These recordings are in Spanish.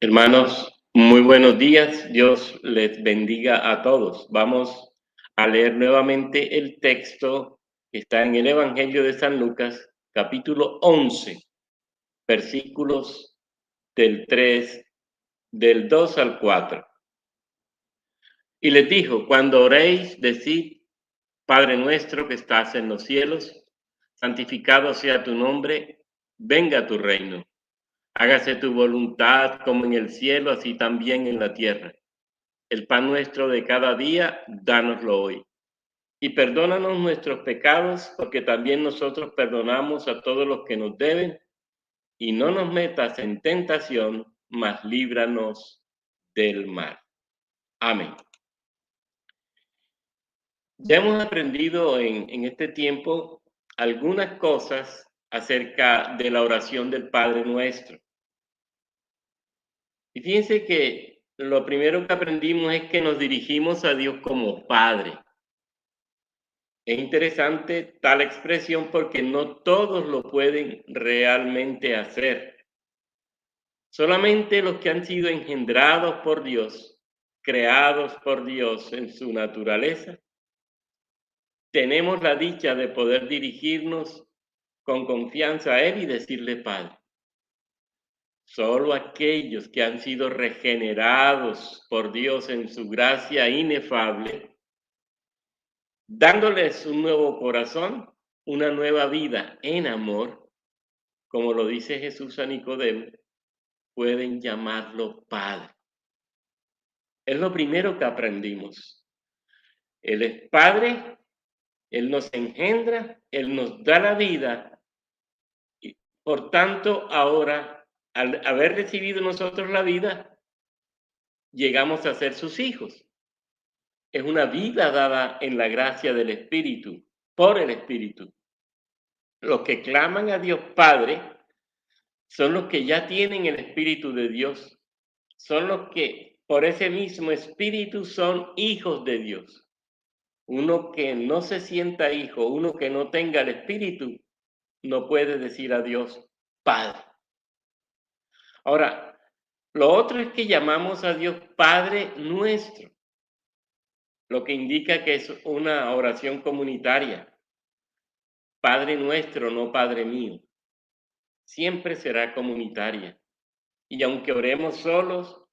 Hermanos, muy buenos días. Dios les bendiga a todos. Vamos a leer nuevamente el texto que está en el Evangelio de San Lucas, capítulo 11, versículos del 2 al 4. Y les dijo: cuando oréis, decid: Padre nuestro que estás en los cielos, santificado sea tu nombre, venga tu reino. Hágase tu voluntad como en el cielo, así también en la tierra. El pan nuestro de cada día, dánoslo hoy. Y perdónanos nuestros pecados, porque también nosotros perdonamos a todos los que nos deben. Y no nos metas en tentación, mas líbranos del mal. Amén. Ya hemos aprendido en este tiempo algunas cosas acerca de la oración del Padre Nuestro. Y fíjense que lo primero que aprendimos es que nos dirigimos a Dios como Padre. Es interesante tal expresión porque no todos lo pueden realmente hacer. Solamente los que han sido engendrados por Dios, creados por Dios en su naturaleza, tenemos la dicha de poder dirigirnos con confianza a Él y decirle Padre. Solo aquellos que han sido regenerados por Dios en su gracia inefable, dándoles un nuevo corazón, una nueva vida en amor, como lo dice Jesús a Nicodemo, pueden llamarlo Padre. Es lo primero que aprendimos. Él es Padre, Él nos engendra, Él nos da la vida y por tanto ahora, al haber recibido nosotros la vida, llegamos a ser sus hijos. Es una vida dada en la gracia del Espíritu, por el Espíritu. Los que claman a Dios Padre son los que ya tienen el Espíritu de Dios. Son los que por ese mismo Espíritu son hijos de Dios. Uno que no se sienta hijo, uno que no tenga el Espíritu, no puede decir a Dios Padre. Ahora, lo otro es que llamamos a Dios Padre nuestro, lo que indica que es una oración comunitaria. Padre nuestro, no Padre mío. Siempre será comunitaria. Y aunque oremos solos,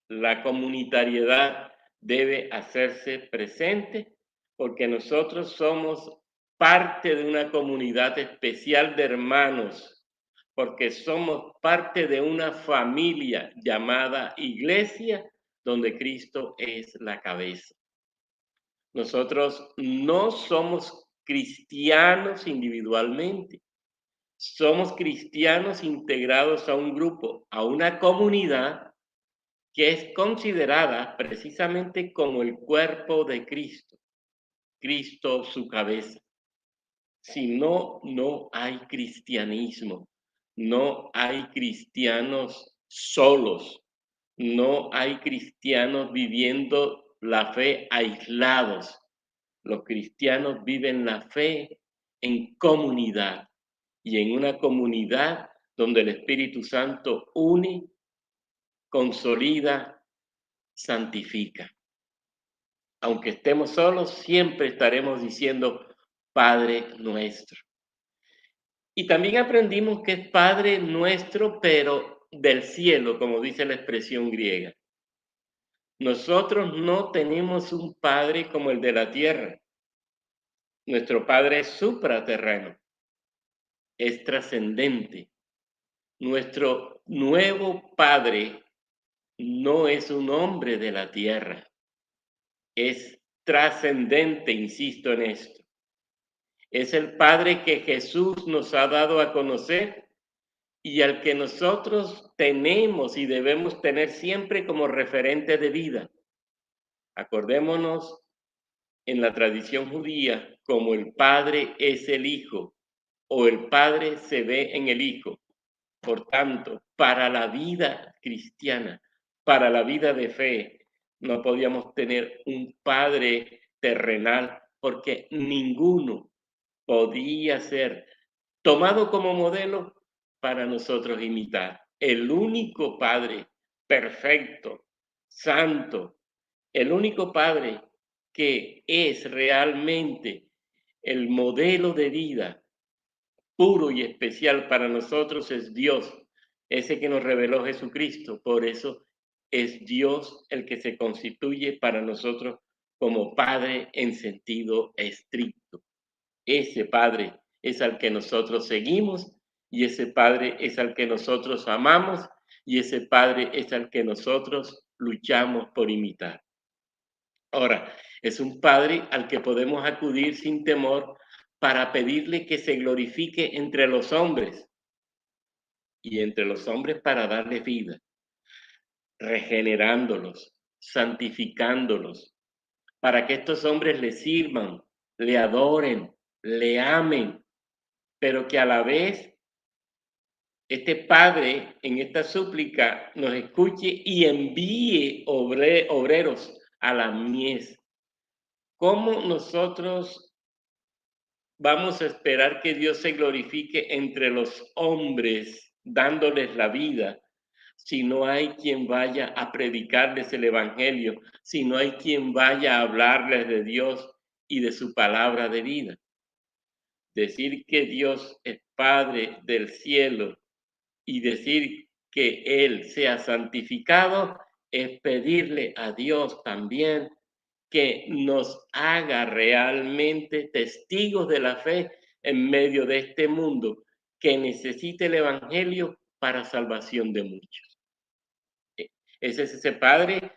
la comunitariedad debe hacerse presente porque nosotros somos parte de una comunidad especial de hermanos, porque somos parte de una familia llamada Iglesia, donde Cristo es la cabeza. Nosotros no somos cristianos individualmente, somos cristianos integrados a un grupo, a una comunidad que es considerada precisamente como el cuerpo de Cristo, Cristo su cabeza. Si no, no hay cristianismo, no hay cristianos solos, no hay cristianos viviendo la fe aislados. Los cristianos viven la fe en comunidad y en una comunidad donde el Espíritu Santo une, consolida, santifica. Aunque estemos solos, siempre estaremos diciendo Padre nuestro. Y también aprendimos que es Padre nuestro, pero del cielo, como dice la expresión griega. Nosotros no tenemos un Padre como el de la tierra. Nuestro Padre es supraterreno, es trascendente. Nuestro nuevo Padre no es un hombre de la tierra, es trascendente, insisto en esto. Es el Padre que Jesús nos ha dado a conocer y al que nosotros tenemos y debemos tener siempre como referente de vida. Acordémonos en la tradición judía como el Padre es el Hijo o el Padre se ve en el Hijo. Por tanto, para la vida cristiana, para la vida de fe, no podíamos tener un Padre terrenal porque ninguno podía ser tomado como modelo para nosotros imitar. El único Padre perfecto, santo, el único Padre que es realmente el modelo de vida puro y especial para nosotros es Dios, ese que nos reveló Jesucristo. Por eso es Dios el que se constituye para nosotros como Padre en sentido estricto. Ese Padre es al que nosotros seguimos y ese Padre es al que nosotros amamos y ese Padre es al que nosotros luchamos por imitar. Ahora, es un Padre al que podemos acudir sin temor para pedirle que se glorifique entre los hombres y entre los hombres para darles vida, regenerándolos, santificándolos, para que estos hombres le sirvan, le adoren, le amen, pero que a la vez este Padre en esta súplica nos escuche y envíe obreros a la mies. ¿Cómo nosotros vamos a esperar que Dios se glorifique entre los hombres dándoles la vida si no hay quien vaya a predicarles el Evangelio, si no hay quien vaya a hablarles de Dios y de su palabra de vida? Decir que Dios es Padre del cielo y decir que Él sea santificado es pedirle a Dios también que nos haga realmente testigos de la fe en medio de este mundo que necesita el Evangelio para salvación de muchos. Ese es ese Padre,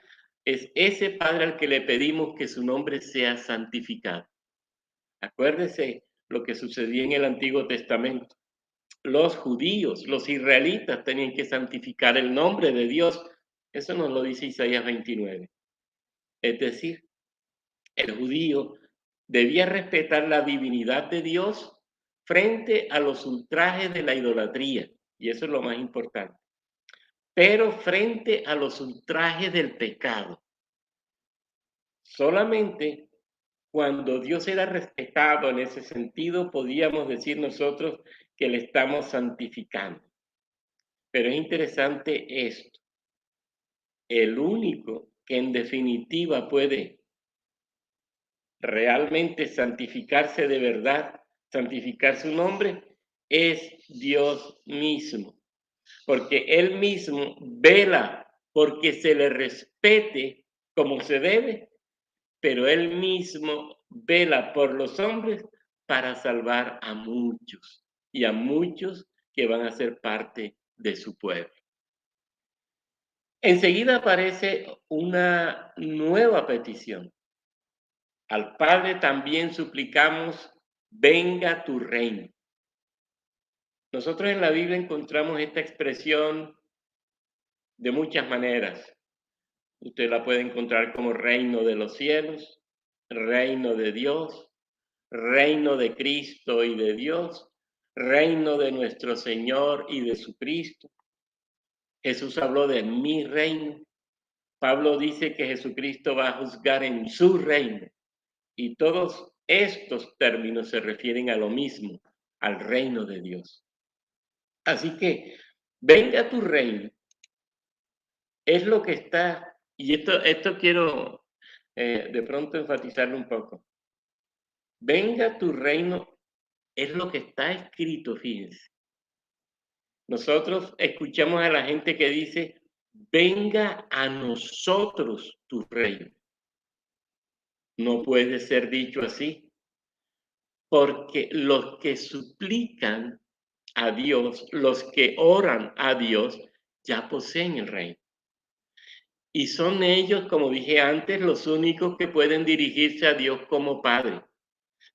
es ese Padre al que le pedimos que su nombre sea santificado. Acuérdese lo que sucedía en el Antiguo Testamento. Los judíos, los israelitas tenían que santificar el nombre de Dios. Eso nos lo dice Isaías 29. Es decir, el judío debía respetar la divinidad de Dios frente a los ultrajes de la idolatría, y eso es lo más importante, pero frente a los ultrajes del pecado. Solamente cuando Dios era respetado en ese sentido, podíamos decir nosotros que le estamos santificando. Pero es interesante esto. El único que en definitiva puede realmente santificarse de verdad, santificar su nombre, es Dios mismo. Porque Él mismo vela porque se le respete como se debe, pero Él mismo vela por los hombres para salvar a muchos y a muchos que van a ser parte de su pueblo. Enseguida aparece una nueva petición. Al Padre también suplicamos, venga tu reino. Nosotros en la Biblia encontramos esta expresión de muchas maneras. Usted la puede encontrar como reino de los cielos, reino de Dios, reino de Cristo y de Dios, reino de nuestro Señor y de su Cristo. Jesús habló de mi reino. Pablo dice que Jesucristo va a juzgar en su reino. Y todos estos términos se refieren a lo mismo, al reino de Dios. Así que, venga tu reino, es lo que está, y esto quiero de pronto enfatizarlo un poco. Venga tu reino, es lo que está escrito, fíjense. Nosotros escuchamos a la gente que dice, venga a nosotros tu reino. No puede ser dicho así, porque los que suplican a Dios, los que oran a Dios, ya poseen el reino. Y son ellos, como dije antes, los únicos que pueden dirigirse a Dios como Padre.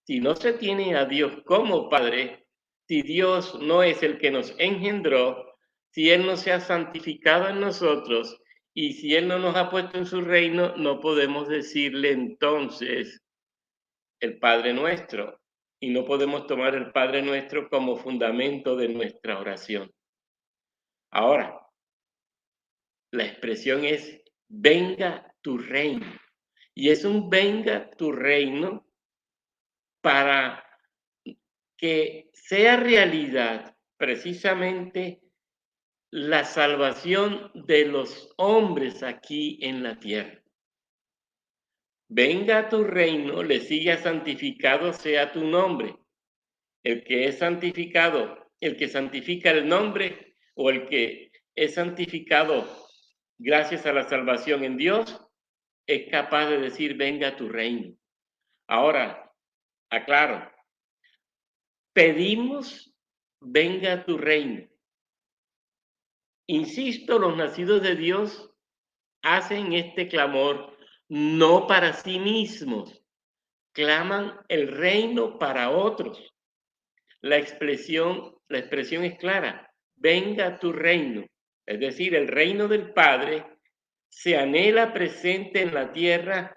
Si no se tiene a Dios como Padre, si Dios no es el que nos engendró, si Él no se ha santificado en nosotros y si Él no nos ha puesto en su reino, no podemos decirle entonces el Padre nuestro. Y no podemos tomar el Padre nuestro como fundamento de nuestra oración. Ahora, la expresión es, venga tu reino. Y es un venga tu reino para que sea realidad precisamente la salvación de los hombres aquí en la tierra. Venga a tu reino, le siga santificado sea tu nombre. El que es santificado, el que santifica el nombre o el que es santificado gracias a la salvación en Dios, es capaz de decir, venga a tu reino. Ahora, aclaro, pedimos, venga a tu reino. Insisto, los nacidos de Dios hacen este clamor no para sí mismos, claman el reino para otros. La expresión es clara, venga a tu reino, es decir, el reino del Padre se anhela presente en la tierra,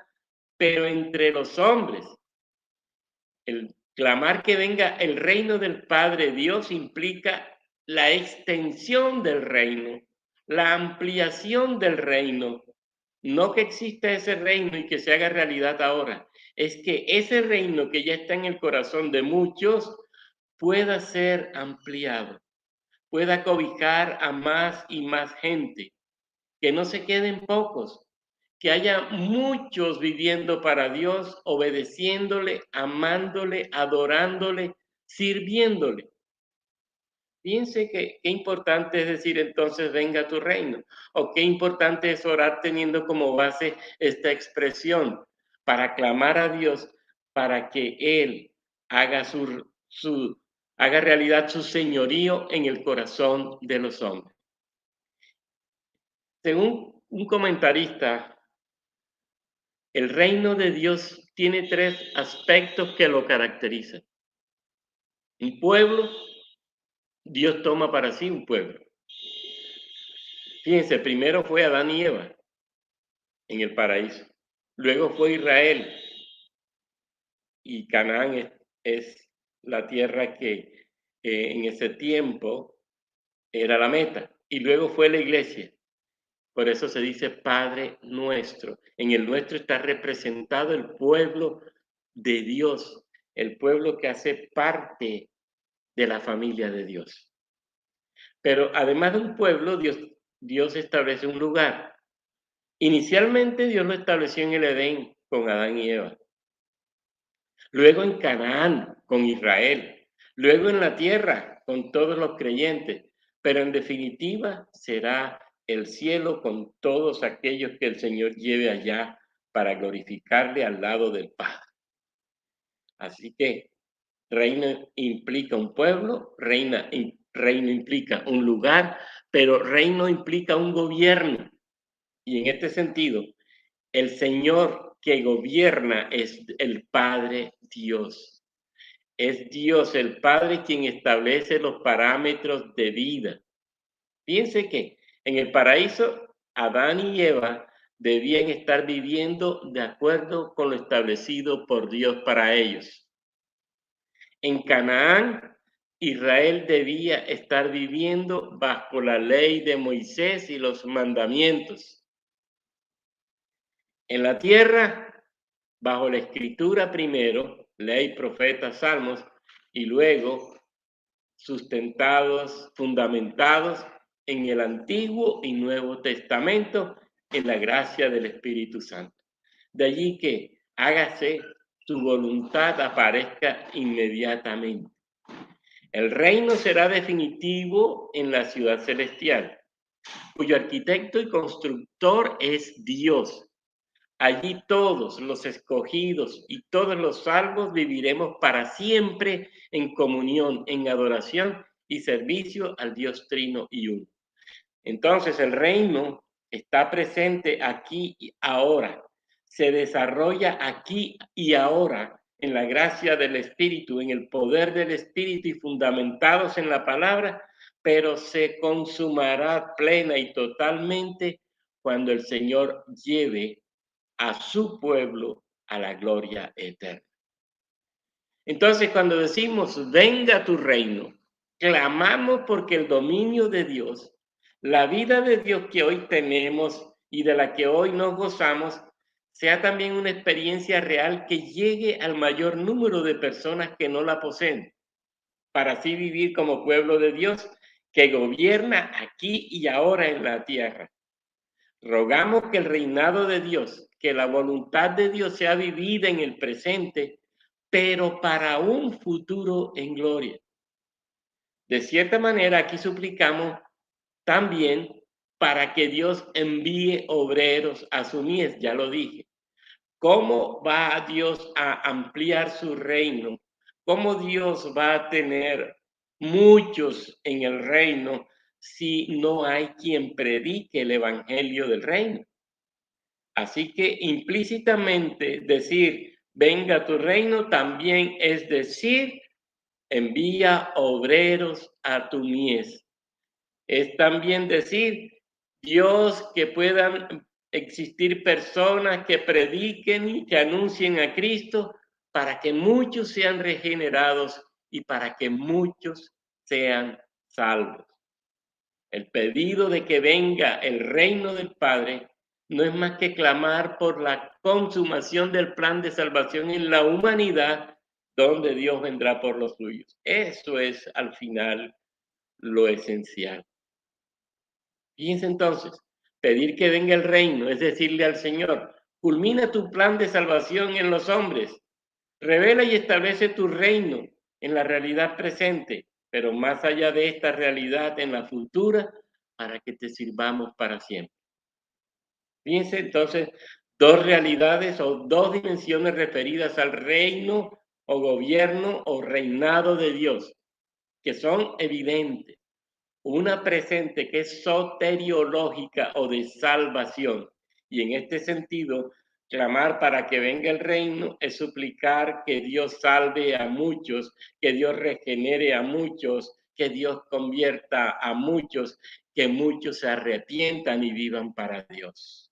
pero entre los hombres. El clamar que venga el reino del Padre Dios implica la extensión del reino, la ampliación del reino. No que exista ese reino y que se haga realidad ahora, es que ese reino que ya está en el corazón de muchos pueda ser ampliado, pueda cobijar a más y más gente, que no se queden pocos, que haya muchos viviendo para Dios, obedeciéndole, amándole, adorándole, sirviéndole. Piense que qué importante es decir entonces venga a tu reino, o qué importante es orar teniendo como base esta expresión para clamar a Dios para que Él haga haga realidad su señorío en el corazón de los hombres. Según un comentarista, el reino de Dios tiene tres aspectos que lo caracterizan. Un pueblo, Dios toma para sí un pueblo. Fíjense, primero fue Adán y Eva en el paraíso. Luego fue Israel y Canaán es la tierra que en ese tiempo era la meta. Y luego fue la iglesia. Por eso se dice Padre nuestro. En el nuestro está representado el pueblo de Dios, el pueblo que hace parte de la familia de Dios. Pero además de un pueblo, Dios establece un lugar. Inicialmente Dios lo estableció en el Edén con Adán y Eva. Luego en Canaán con Israel. Luego en la tierra con todos los creyentes. Pero en definitiva será el cielo con todos aquellos que el Señor lleve allá para glorificarle al lado del Padre. Así que reino implica un pueblo, reino implica un lugar, pero reino implica un gobierno. Y en este sentido, el Señor que gobierna es el Padre Dios. Es Dios el Padre quien establece los parámetros de vida. Piense que en el paraíso, Adán y Eva debían estar viviendo de acuerdo con lo establecido por Dios para ellos. En Canaán, Israel debía estar viviendo bajo la ley de Moisés y los mandamientos. En la tierra, bajo la escritura primero, ley, profetas, salmos, y luego sustentados, fundamentados en el Antiguo y Nuevo Testamento, en la gracia del Espíritu Santo. De allí que hágase su voluntad aparezca inmediatamente. El reino será definitivo en la ciudad celestial, cuyo arquitecto y constructor es Dios. Allí todos los escogidos y todos los salvos viviremos para siempre en comunión, en adoración y servicio al Dios Trino y Uno. Entonces el reino está presente aquí y ahora, se desarrolla aquí y ahora en la gracia del Espíritu, en el poder del Espíritu y fundamentados en la palabra, pero se consumará plena y totalmente cuando el Señor lleve a su pueblo a la gloria eterna. Entonces, cuando decimos, venga tu reino, clamamos porque el dominio de Dios, la vida de Dios que hoy tenemos y de la que hoy nos gozamos, sea también una experiencia real que llegue al mayor número de personas que no la poseen. para así vivir como pueblo de Dios que gobierna aquí y ahora en la tierra. Rogamos que el reinado de Dios, que la voluntad de Dios sea vivida en el presente, pero para un futuro en gloria. De cierta manera, aquí suplicamos también para que Dios envíe obreros a su mies, ya lo dije. ¿Cómo va Dios a ampliar su reino? ¿Cómo Dios va a tener muchos en el reino si no hay quien predique el evangelio del reino? Así que implícitamente decir, venga tu reino, también es decir, envía obreros a tu mies. Es también decir, Dios, que puedan existir personas que prediquen y que anuncien a Cristo para que muchos sean regenerados y para que muchos sean salvos. El pedido de que venga el reino del Padre no es más que clamar por la consumación del plan de salvación en la humanidad, donde Dios vendrá por los suyos. Eso es al final lo esencial. Fíjense entonces, pedir que venga el reino es decirle al Señor, culmina tu plan de salvación en los hombres, revela y establece tu reino en la realidad presente, pero más allá de esta realidad en la futura, para que te sirvamos para siempre. Fíjense entonces, dos realidades o dos dimensiones referidas al reino o gobierno o reinado de Dios, que son evidentes. Una presente que es soteriológica o de salvación. Y en este sentido, clamar para que venga el reino es suplicar que Dios salve a muchos, que Dios regenere a muchos, que Dios convierta a muchos, que muchos se arrepientan y vivan para Dios.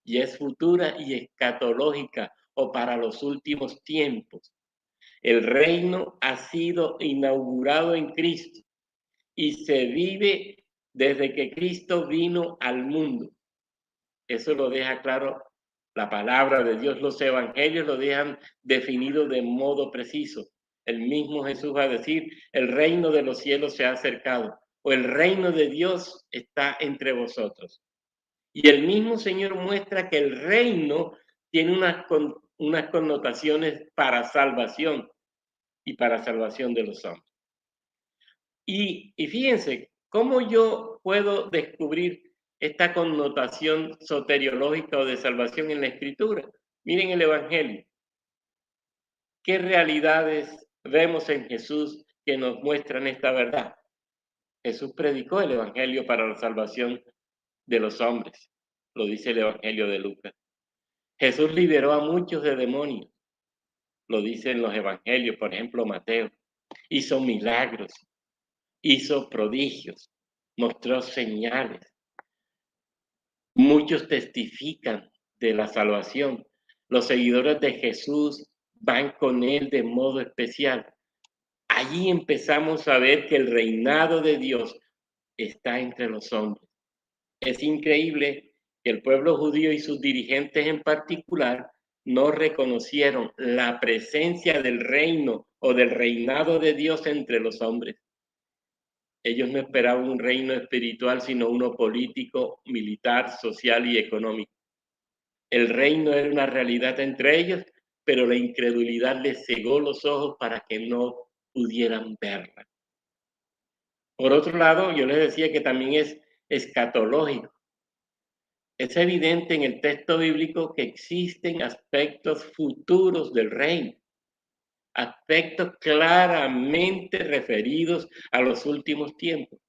Y es futura y escatológica o para los últimos tiempos. El reino ha sido inaugurado en Cristo y se vive desde que Cristo vino al mundo. Eso lo deja claro la palabra de Dios. Los evangelios lo dejan definido de modo preciso. El mismo Jesús va a decir, el reino de los cielos se ha acercado o el reino de Dios está entre vosotros. Y el mismo Señor muestra que el reino tiene unas connotaciones para salvación y para salvación de los hombres. Y fíjense, ¿cómo yo puedo descubrir esta connotación soteriológica o de salvación en la Escritura? Miren el Evangelio. ¿Qué realidades vemos en Jesús que nos muestran esta verdad? Jesús predicó el Evangelio para la salvación de los hombres, lo dice el Evangelio de Lucas. Jesús liberó a muchos de demonios, lo dicen los Evangelios, por ejemplo, Mateo. Hizo milagros, hizo prodigios, mostró señales. Muchos testifican de la salvación. Los seguidores de Jesús van con él de modo especial. Allí empezamos a ver que el reinado de Dios está entre los hombres. Es increíble que el pueblo judío y sus dirigentes en particular no reconocieron la presencia del reino o del reinado de Dios entre los hombres. Ellos no esperaban un reino espiritual, sino uno político, militar, social y económico. El reino era una realidad entre ellos, pero la incredulidad les cegó los ojos para que no pudieran verla. Por otro lado, yo les decía que también es escatológico. Es evidente en el texto bíblico que existen aspectos futuros del reino, aspectos claramente referidos a los últimos tiempos.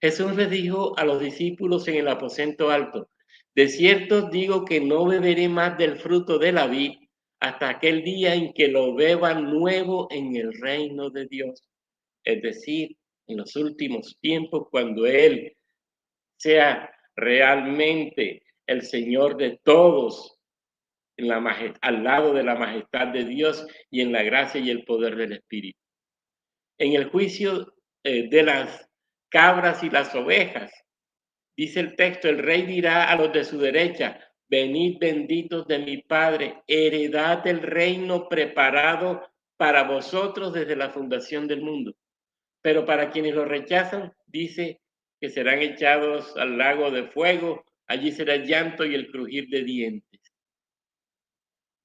Jesús les dijo a los discípulos en el aposento alto, de cierto digo que no beberé más del fruto de la vid hasta aquel día en que lo beba nuevo en el reino de Dios. Es decir, en los últimos tiempos, cuando Él sea realmente el Señor de todos, al lado de la majestad de Dios y en la gracia y el poder del Espíritu. En el juicio de las cabras y las ovejas, dice el texto, el rey dirá a los de su derecha, venid benditos de mi Padre, heredad del reino preparado para vosotros desde la fundación del mundo. Pero para quienes lo rechazan, dice que serán echados al lago de fuego, allí será el llanto y el crujir de dientes.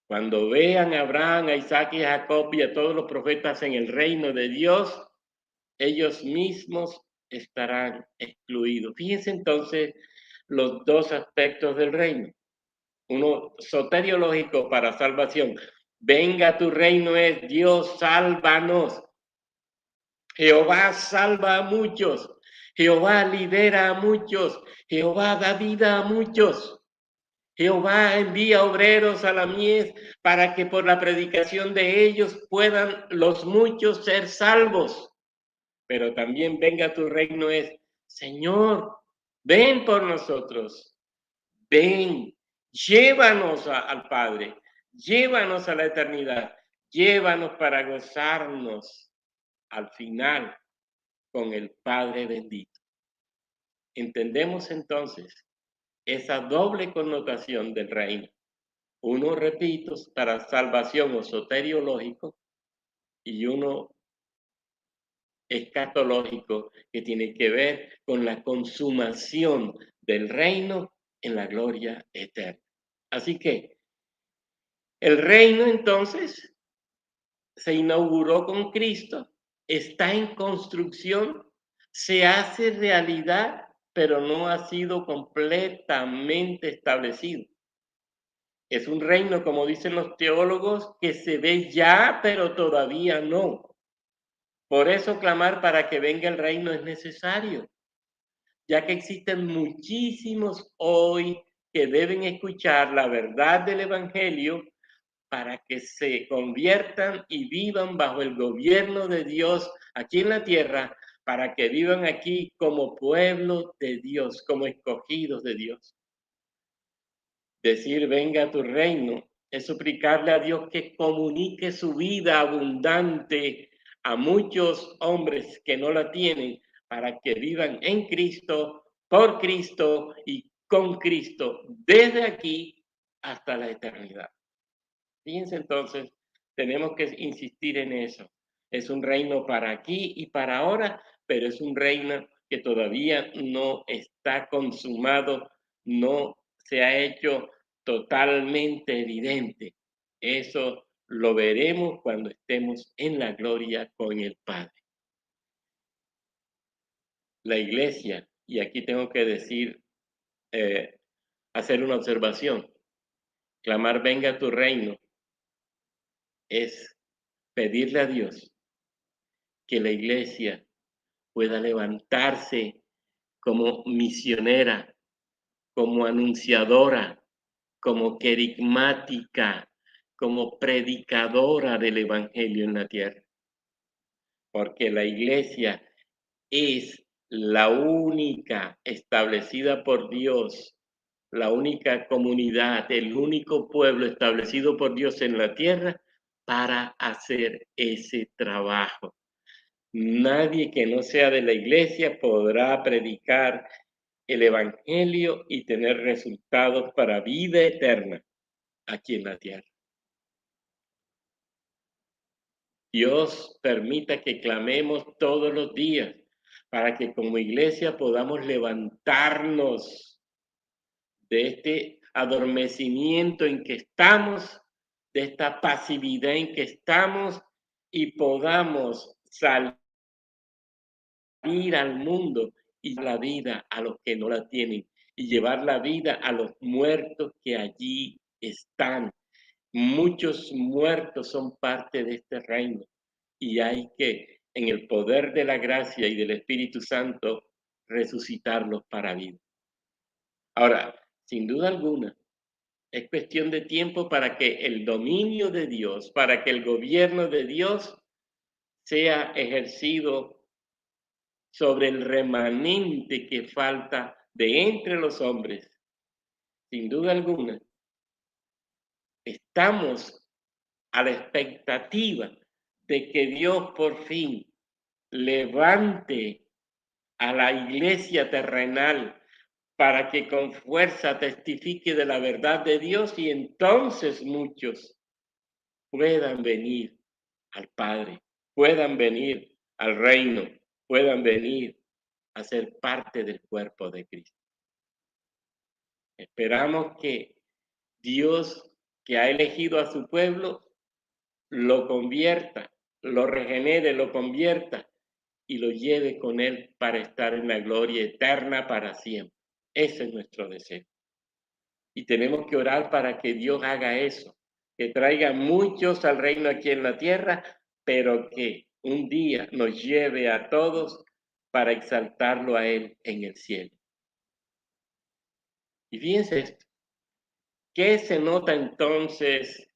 Cuando vean a Abraham, a Isaac y a Jacob y a todos los profetas en el reino de Dios, ellos mismos estarán excluidos. Fíjense entonces los dos aspectos del reino. Uno soteriológico para salvación. Venga tu reino es Dios, sálvanos. Jehová salva a muchos. Jehová libera a muchos. Jehová da vida a muchos. Jehová envía obreros a la mies para que por la predicación de ellos puedan los muchos ser salvos. Pero también venga tu reino es, Señor, ven por nosotros. Ven, llévanos al Padre, llévanos a la eternidad, llévanos para gozarnos al final con el Padre bendito. Entendemos entonces esa doble connotación del reino. Uno, repito, para salvación o soteriológico y uno escatológico que tiene que ver con la consumación del reino en la gloria eterna. Así que el reino entonces se inauguró con Cristo, está en construcción, se hace realidad, pero no ha sido completamente establecido. Es un reino, como dicen los teólogos, que se ve ya, pero todavía no. Por eso clamar para que venga el reino es necesario, ya que existen muchísimos hoy que deben escuchar la verdad del Evangelio para que se conviertan y vivan bajo el gobierno de Dios aquí en la tierra, para que vivan aquí como pueblo de Dios, como escogidos de Dios. Decir, venga a tu reino, es suplicarle a Dios que comunique su vida abundante a muchos hombres que no la tienen, para que vivan en Cristo, por Cristo y con Cristo, desde aquí hasta la eternidad. Fíjense entonces, tenemos que insistir en eso. Es un reino para aquí y para ahora, pero es un reino que todavía no está consumado, no se ha hecho totalmente evidente. Eso lo veremos cuando estemos en la gloria con el Padre. La iglesia, y aquí tengo que decir, hacer una observación, clamar venga tu reino es pedirle a Dios que la iglesia pueda levantarse como misionera, como anunciadora, como querigmática, como predicadora del evangelio en la tierra. Porque la iglesia es la única establecida por Dios, la única comunidad, el único pueblo establecido por Dios en la tierra para hacer ese trabajo. Nadie que no sea de la iglesia podrá predicar el evangelio y tener resultados para vida eterna aquí en la tierra. Dios permita que clamemos todos los días para que como iglesia podamos levantarnos de este adormecimiento en que estamos, de esta pasividad en que estamos y podamos salir al mundo y la vida a los que no la tienen y llevar la vida a los muertos que allí están. Muchos muertos son parte de este reino y hay que, en el poder de la gracia y del Espíritu Santo, resucitarlos para vida. Ahora, sin duda alguna, es cuestión de tiempo para que el dominio de Dios, para que el gobierno de Dios sea ejercido sobre el remanente que falta de entre los hombres. Sin duda alguna, estamos a la expectativa de que Dios por fin levante a la iglesia terrenal para que con fuerza testifique de la verdad de Dios y entonces muchos puedan venir al Padre, puedan venir al reino. puedan venir a ser parte del cuerpo de Cristo. Esperamos que Dios, que ha elegido a su pueblo, lo convierta, lo regenere, lo convierta y lo lleve con él para estar en la gloria eterna para siempre. Ese es nuestro deseo. Y tenemos que orar para que Dios haga eso, que traiga muchos al reino aquí en la tierra, pero que un día nos lleve a todos para exaltarlo a Él en el cielo. Y fíjense esto, ¿qué se nota entonces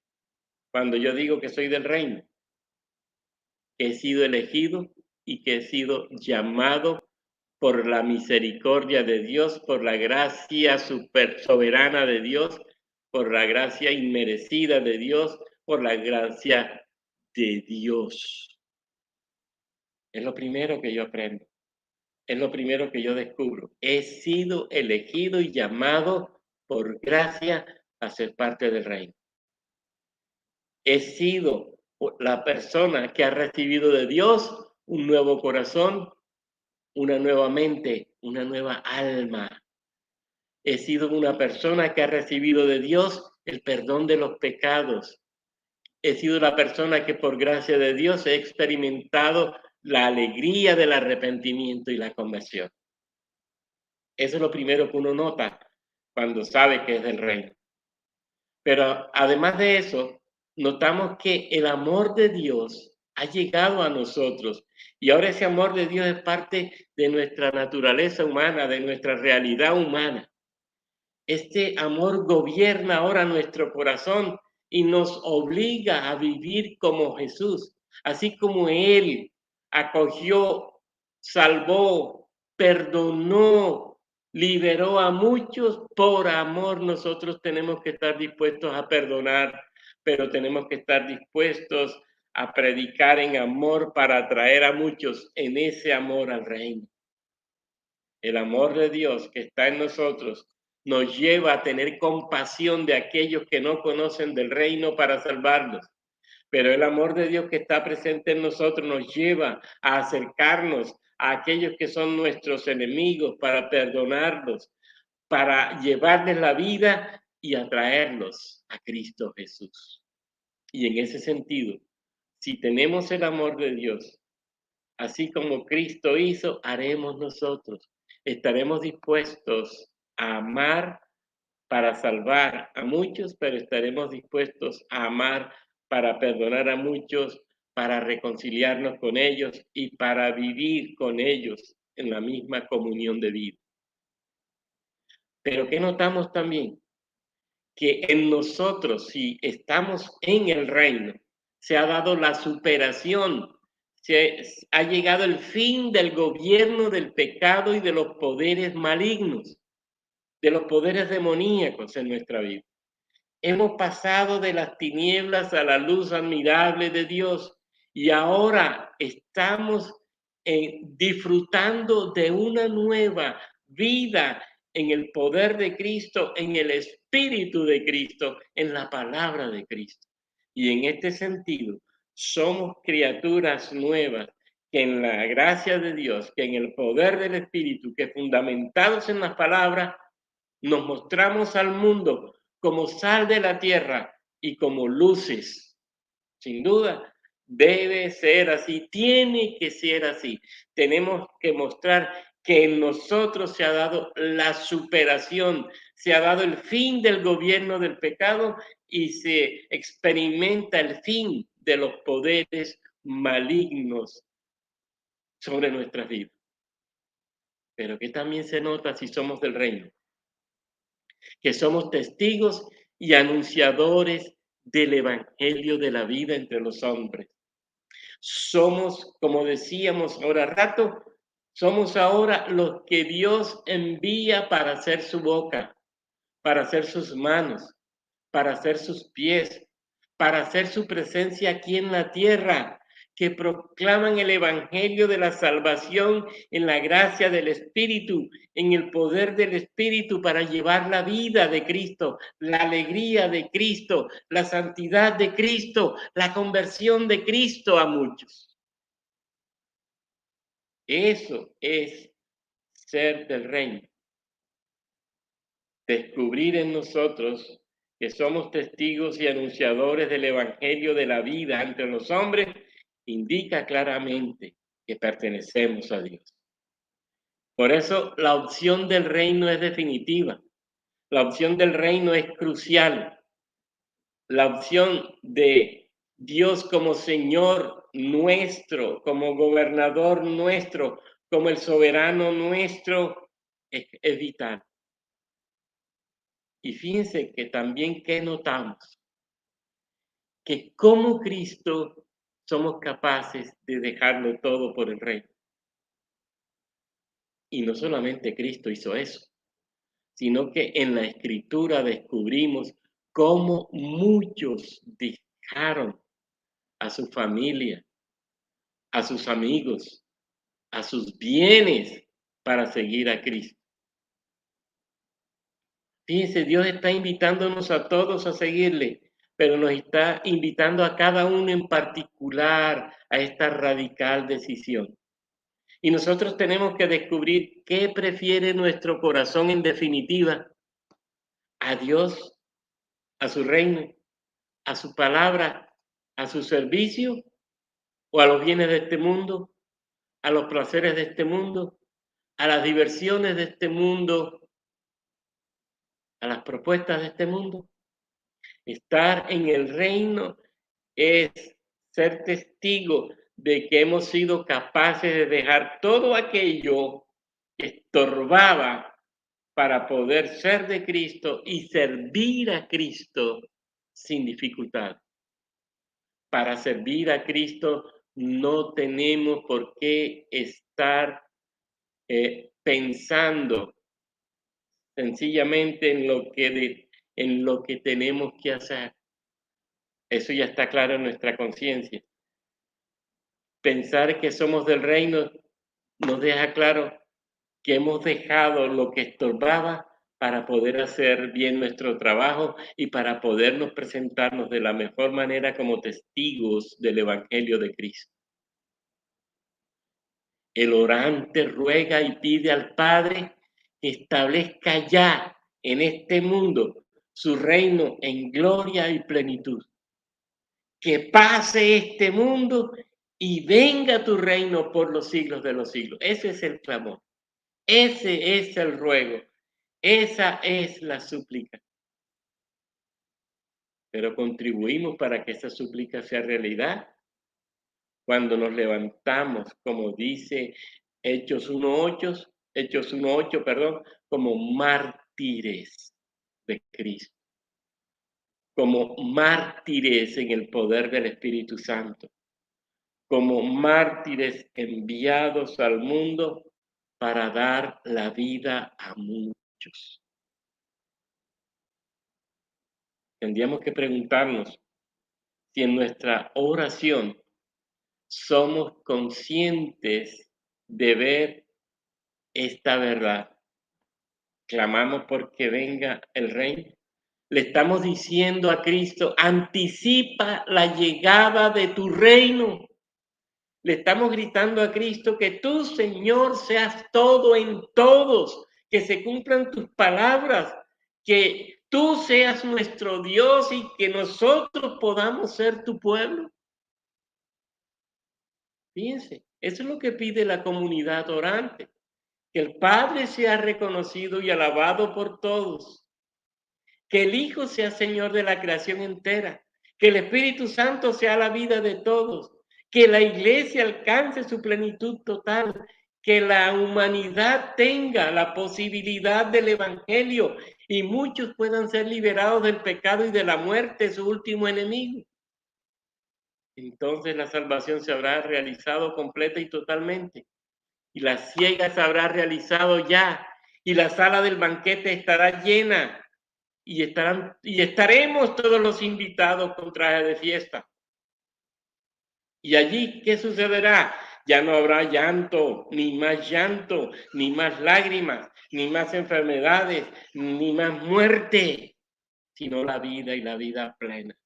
cuando yo digo que soy del reino? Que he sido elegido y que he sido llamado por la misericordia de Dios, por la gracia super soberana de Dios, por la gracia inmerecida de Dios, por la gracia de Dios. Es lo primero que yo aprendo, es lo primero que yo descubro. He sido elegido y llamado por gracia a ser parte del reino. He sido la persona que ha recibido de Dios un nuevo corazón, una nueva mente, una nueva alma. He sido una persona que ha recibido de Dios el perdón de los pecados. He sido la persona que por gracia de Dios he experimentado la alegría del arrepentimiento y la conversión. Eso es lo primero que uno nota cuando sabe que es del reino. Pero además de eso, notamos que el amor de Dios ha llegado a nosotros y ahora ese amor de Dios es parte de nuestra naturaleza humana, de nuestra realidad humana. Este amor gobierna ahora nuestro corazón y nos obliga a vivir como Jesús, así como Él acogió, salvó, perdonó, liberó a muchos. Por amor nosotros tenemos que estar dispuestos a perdonar, pero tenemos que estar dispuestos a predicar en amor para atraer a muchos en ese amor al reino. El amor de Dios que está en nosotros nos lleva a tener compasión de aquellos que no conocen del reino para salvarlos. Pero el amor de Dios que está presente en nosotros nos lleva a acercarnos a aquellos que son nuestros enemigos para perdonarlos, para llevarles la vida y atraerlos a Cristo Jesús. Y en ese sentido, si tenemos el amor de Dios, así como Cristo hizo, haremos nosotros. Estaremos dispuestos a amar para salvar a muchos, pero estaremos dispuestos a amar para perdonar a muchos, para reconciliarnos con ellos y para vivir con ellos en la misma comunión de vida. Pero ¿qué notamos también? Que en nosotros, si estamos en el reino, se ha dado la superación, ha llegado el fin del gobierno del pecado y de los poderes malignos, de los poderes demoníacos en nuestra vida. Hemos pasado de las tinieblas a la luz admirable de Dios y ahora estamos disfrutando de una nueva vida en el poder de Cristo, en el Espíritu de Cristo, en la palabra de Cristo. Y en este sentido, somos criaturas nuevas que en la gracia de Dios, que en el poder del Espíritu, que fundamentados en las palabras, nos mostramos al mundo como sal de la tierra y como luces. Sin duda, debe ser así, tiene que ser así. Tenemos que mostrar que en nosotros se ha dado la superación, se ha dado el fin del gobierno del pecado y se experimenta el fin de los poderes malignos sobre nuestras vidas. Pero que también se nota si somos del reino, que somos testigos y anunciadores del evangelio de la vida entre los hombres. Somos, como decíamos ahora rato, somos ahora los que Dios envía para hacer su boca, para hacer sus manos, para hacer sus pies, para hacer su presencia aquí en la tierra, que proclaman el evangelio de la salvación en la gracia del Espíritu, en el poder del Espíritu para llevar la vida de Cristo, la alegría de Cristo, la santidad de Cristo, la conversión de Cristo a muchos. Eso es ser del reino. Descubrir en nosotros que somos testigos y anunciadores del evangelio de la vida entre los hombres indica claramente que pertenecemos a Dios. Por eso la opción del reino es definitiva. La opción del reino es crucial. La opción de Dios como Señor nuestro, como gobernador nuestro, como el soberano nuestro, es vital. Y fíjense que también que notamos que como Cristo somos capaces de dejarlo todo por el reino. Y no solamente Cristo hizo eso, sino que en la Escritura descubrimos cómo muchos dejaron a su familia, a sus amigos, a sus bienes para seguir a Cristo. Fíjense, Dios está invitándonos a todos a seguirle, pero nos está invitando a cada uno en particular a esta radical decisión. Y nosotros tenemos que descubrir qué prefiere nuestro corazón en definitiva: a Dios, a su reino, a su palabra, a su servicio, o a los bienes de este mundo, a los placeres de este mundo, a las diversiones de este mundo, a las propuestas de este mundo. Estar en el reino es ser testigo de que hemos sido capaces de dejar todo aquello que estorbaba para poder ser de Cristo y servir a Cristo sin dificultad. Para servir a Cristo no tenemos por qué estar pensando sencillamente en lo que tenemos que hacer. Eso ya está claro en nuestra conciencia. Pensar que somos del reino nos deja claro que hemos dejado lo que estorbaba para poder hacer bien nuestro trabajo y para podernos presentarnos de la mejor manera como testigos del Evangelio de Cristo. El orante ruega y pide al Padre que establezca ya en este mundo su reino en gloria y plenitud. Que pase este mundo y venga tu reino por los siglos de los siglos. Ese es el clamor, ese es el ruego, esa es la súplica. Pero contribuimos para que esa súplica sea realidad cuando nos levantamos, como dice Hechos 1:8, perdón, como mártires de Cristo, como mártires en el poder del Espíritu Santo, como mártires enviados al mundo para dar la vida a muchos. Tendríamos que preguntarnos si en nuestra oración somos conscientes de ver esta verdad. Clamamos porque venga el reino. Le estamos diciendo a Cristo: anticipa la llegada de tu reino. Le estamos gritando a Cristo que tú, Señor, seas todo en todos, que se cumplan tus palabras, que tú seas nuestro Dios y que nosotros podamos ser tu pueblo. Fíjense, eso es lo que pide la comunidad orante, que el Padre sea reconocido y alabado por todos, que el Hijo sea Señor de la creación entera, que el Espíritu Santo sea la vida de todos, que la Iglesia alcance su plenitud total, que la humanidad tenga la posibilidad del Evangelio y muchos puedan ser liberados del pecado y de la muerte, su último enemigo. Entonces la salvación se habrá realizado completa y totalmente, y la siega se habrá realizado ya, y la sala del banquete estará llena, y estaremos todos los invitados con traje de fiesta. Y allí, ¿qué sucederá? Ya no habrá llanto, ni más lágrimas, ni más enfermedades, ni más muerte, sino la vida y la vida plena,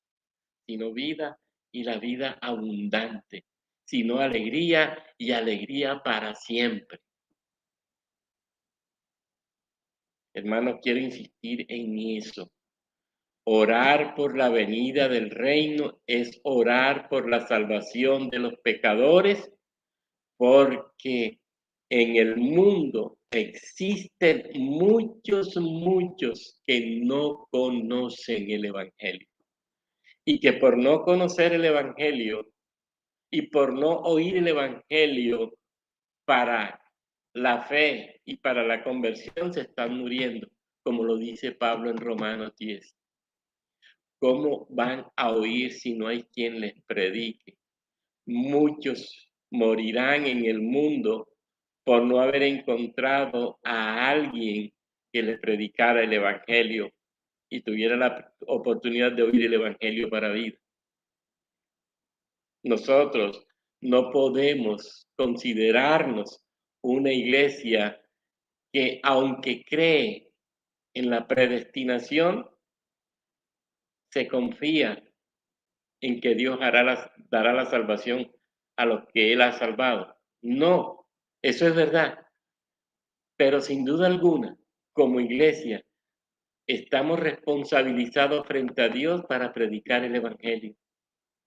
sino vida y la vida abundante, sino alegría y alegría para siempre. Hermanos, quiero insistir en eso. Orar por la venida del reino es orar por la salvación de los pecadores, porque en el mundo existen muchos que no conocen el Evangelio. Y que por no conocer el Evangelio y por no oír el Evangelio para la fe y para la conversión se están muriendo, como lo dice Pablo en Romanos 10. ¿Cómo van a oír si no hay quien les predique? Muchos morirán en el mundo por no haber encontrado a alguien que les predicara el Evangelio y tuviera la oportunidad de oír el Evangelio para vida. Nosotros no podemos considerarnos una iglesia que, aunque cree en la predestinación, se confía en que Dios dará la salvación a los que Él ha salvado. No, eso es verdad, pero sin duda alguna, como iglesia, estamos responsabilizados frente a Dios para predicar el Evangelio,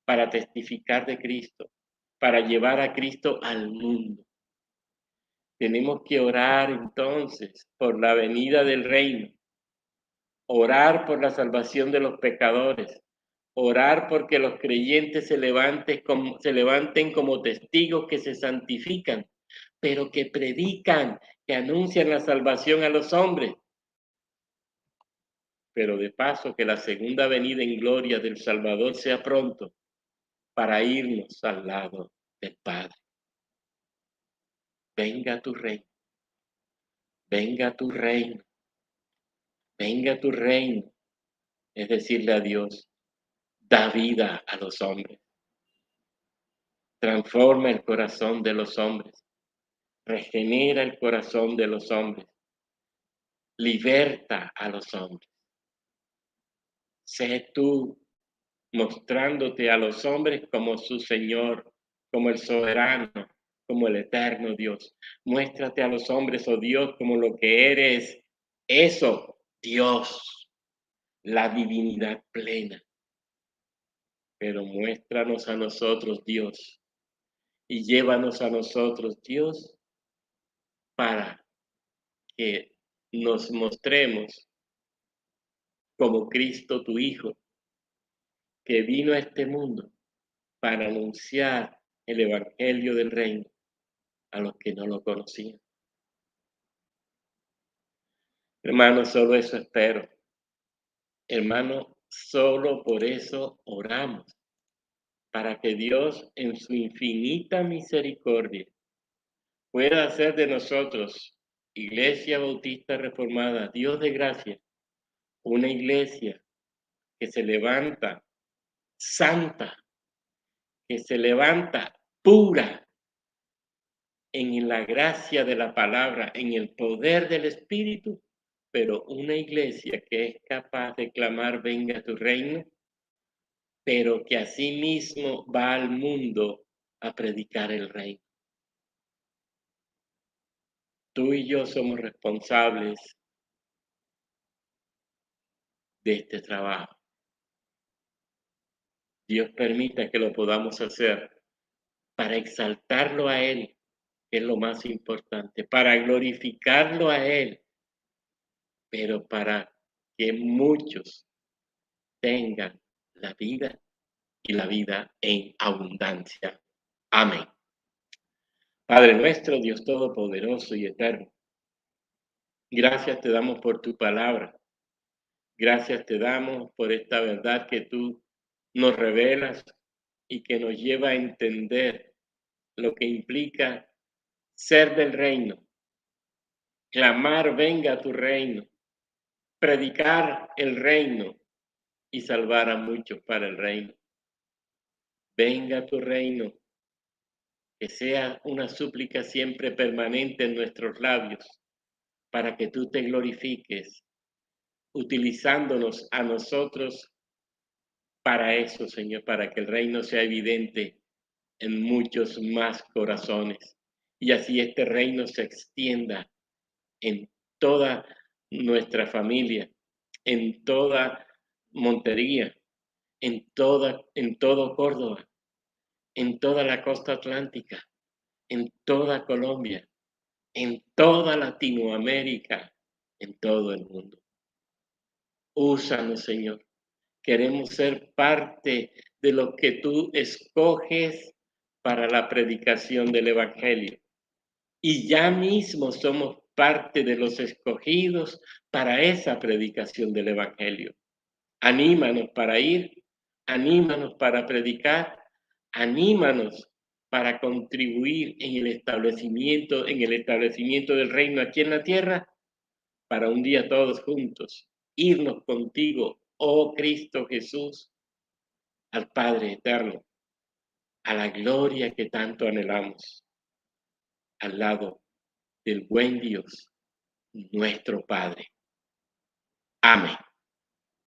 para testificar de Cristo, para llevar a Cristo al mundo. Tenemos que orar entonces por la venida del reino, orar por la salvación de los pecadores, orar porque los creyentes se levanten como testigos que se santifican, pero que predican, que anuncian la salvación a los hombres. Pero de paso que la segunda venida en gloria del Salvador sea pronto para irnos al lado del Padre. Venga tu reino, venga tu reino, venga tu reino. Es decirle a Dios, da vida a los hombres, transforma el corazón de los hombres, regenera el corazón de los hombres, liberta a los hombres. Sé tú mostrándote a los hombres como su Señor, como el soberano, como el eterno Dios. Muéstrate a los hombres, oh Dios, como lo que eres. Eso, Dios, la divinidad plena. Pero muéstranos a nosotros, Dios, y llévanos a nosotros, Dios, para que nos mostremos como Cristo, tu Hijo, que vino a este mundo para anunciar el Evangelio del Reino a los que no lo conocían. Hermano, solo eso espero. Hermano, solo por eso oramos, para que Dios en su infinita misericordia pueda hacer de nosotros, Iglesia Bautista Reformada, Dios de gracia, una iglesia que se levanta santa, que se levanta pura en la gracia de la palabra, en el poder del Espíritu, pero una iglesia que es capaz de clamar, venga tu reino, pero que asimismo va al mundo a predicar el reino. Tú y yo somos responsables de este trabajo. Dios permita que lo podamos hacer para exaltarlo a Él, que es lo más importante, para glorificarlo a Él, pero para que muchos tengan la vida y la vida en abundancia. Amén. Padre nuestro, Dios Todopoderoso y Eterno, gracias te damos por tu palabra. Gracias te damos por esta verdad que tú nos revelas y que nos lleva a entender lo que implica ser del reino, clamar venga a tu reino, predicar el reino y salvar a muchos para el reino. Venga a tu reino, que sea una súplica siempre permanente en nuestros labios, para que tú te glorifiques, utilizándonos a nosotros para eso, Señor, para que el reino sea evidente en muchos más corazones. Y así este reino se extienda en toda nuestra familia, en toda Montería, en todo Córdoba, en toda la costa atlántica, en toda Colombia, en toda Latinoamérica, en todo el mundo. Úsanos, Señor. Queremos ser parte de lo que tú escoges para la predicación del Evangelio. Y ya mismo somos parte de los escogidos para esa predicación del Evangelio. Anímanos para ir, anímanos para predicar, anímanos para contribuir en el establecimiento del reino aquí en la tierra, para un día todos juntos irnos contigo, oh Cristo Jesús, al Padre eterno, a la gloria que tanto anhelamos, al lado del buen Dios, nuestro Padre. Amén.